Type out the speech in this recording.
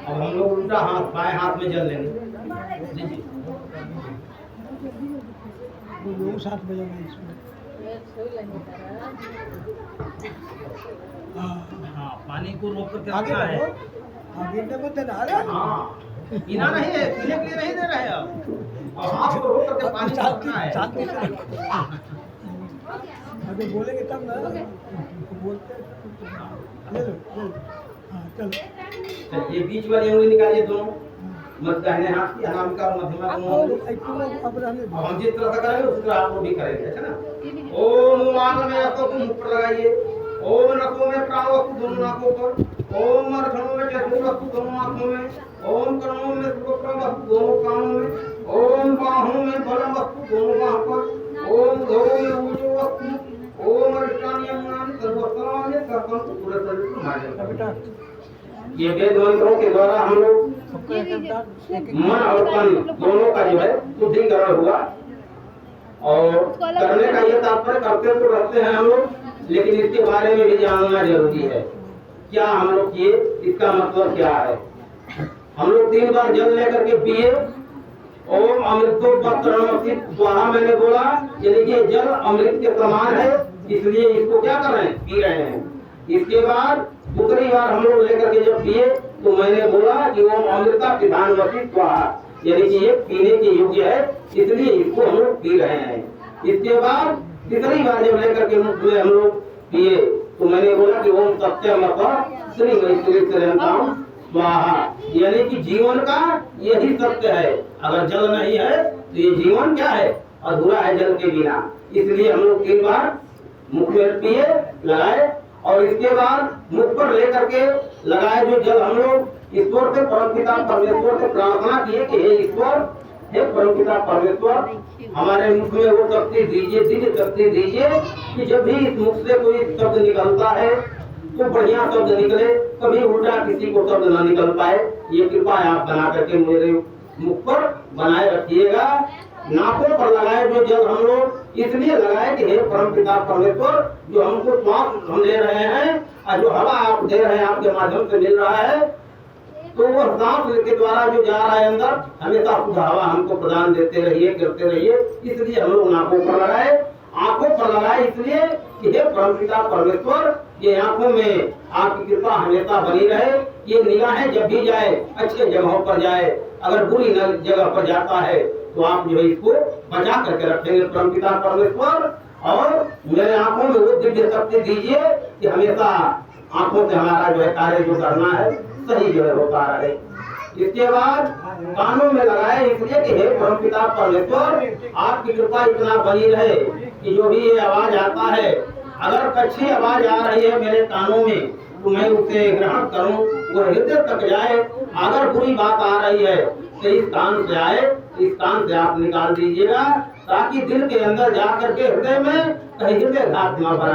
अब हम लोग उल्टा हाथ बाएं हाथ में जल लेंगे। साथ बजाना इसमें। हाँ, पानी को रोक करके आगे रखना है। आगे मत देना। अरे हाँ, पीना नहीं है, पीने के लिए नहीं दे रहे अब। और हाथ को रोक करके पानी को रखना है। अगर बोलेंगे तब ना बोलते ले लो हाँ चलो। ये बीच वाली उंगली निकालिए दोनों, मत दाहिने हाथ की अनामिका और मध्यमा दोनों। अब रहने दो। हम जिस तरह से करेंगे उस तरह आप लोग भी करेंगे, है ना। ओम मांग में आपको मुंह पर लगाइए। ओम नसों में प्राण वस्तु दोनों नाकों पर। ओम अर्धनों में चतुर वस्तु दोनों आंखों में। ओम कर्णों में सुप्रम वस्तु दोनों कानों में। ओम बाहों में बलम वस्तु दोनों बाहों पर। ओम धोरों में ऊर्जो वस्तु। ओम अरिष्टानि यमुनानि सर्वस्त्राणि सर्वं पुरस्सरितुं मार्गं। बेटा ये वेद मंत्रों के द्वारा हम लोग मन और तन दोनों का जो है शुद्धिकरण हुआ। और करने का ये तात्पर्य करते तो रहते हैं हम लोग, लेकिन इसके बारे में भी जानना जरूरी है। क्या हम लोग किए, इसका मतलब क्या है। हम लोग 3 बार जल लेकर के पिए। ओम अमृतो पत्रमसि स्वाहा मैंने बोला, यानी कि जल अमृत के समान है, इसलिए इसको क्या कर रहे हैं, पी रहे हैं। इसके बाद दूसरी बार हम लोग लेकर के जब पिए तो मैंने बोला कि ओम अमृता पिधानवती स्वाहा, यानी कि ये पीने के योग्य है, इसलिए इसको हम लोग पी रहे हैं। इसके बाद तीसरी बार जब लेकर के मुख में हम लोग पिए तो मैंने बोला कि ओम सत्यमत श्री मैत्रीम स्वाहा, यानी कि जीवन का यही सत्य है। अगर जल नहीं है तो ये जीवन क्या है, अधूरा है जल के बिना। इसलिए हम लोग 3 बार मुख में पिए, लगाए, और इसके बाद मुख पर लेकर के लगाए जो जल हम लोग ईश्वर से, परमपिता परमेश्वर से प्रार्थना किए कि हे ईश्वर, हे परमपिता परमेश्वर, हमारे मुख में वो शक्ति दीजिए, दिव्य शक्ति दीजिए कि जब भी इस मुख से कोई शब्द निकलता है तो बढ़िया शब्द निकले, कभी उल्टा किसी को शब्द न निकल पाए। ये कृपा आप बना करके मेरे मुख पर बनाए रखिएगा। नाकों पर लगाए जो जल हम लोग इसलिए लगाए कि हे परमपिता परमेश्वर, जो हमको श्वास हम ले रहे हैं और जो हवा आप दे रहे हैं आपके माध्यम से मिल रहा है, तो वो सांस के द्वारा जो जा रहा है अंदर, हमेशा शुद्ध हवा हमको प्रदान देते रहिए, करते रहिए। इसलिए हम लोग नाकों पर लगाए, आंखों पर लगाए इसलिए कि हे परमपिता परमेश्वर, ये आंखों में आपकी कृपा हमेशा बनी रहे। ये निगाहें जब भी जाए अच्छे जगहों पर जाए, अगर बुरी जगह पर जाता है तो आप जो है इसको बचा करके रखेंगे परमपिता परमेश्वर। और मेरे आंखों में वो दिव्य शक्ति दीजिए कि हमेशा आंखों से हमारा जो है कार्य जो करना है सही जो है होता रहे। इसके बाद कानों में लगाए इसलिए कि हे परमपिता परमेश्वर, आपकी कृपा इतना बनी रहे कि जो भी ये आवाज आता है, अगर अच्छी आवाज आ रही है मेरे कानों में तो मैं उसे ग्रहण करूं, वो हृदय तक जाए। अगर बुरी बात आ रही है तो इस कान से आए, इस कान से आप निकाल दीजिएगा, ताकि दिल के अंदर जा करके हृदय में कहीं हृदय घात न बनाए।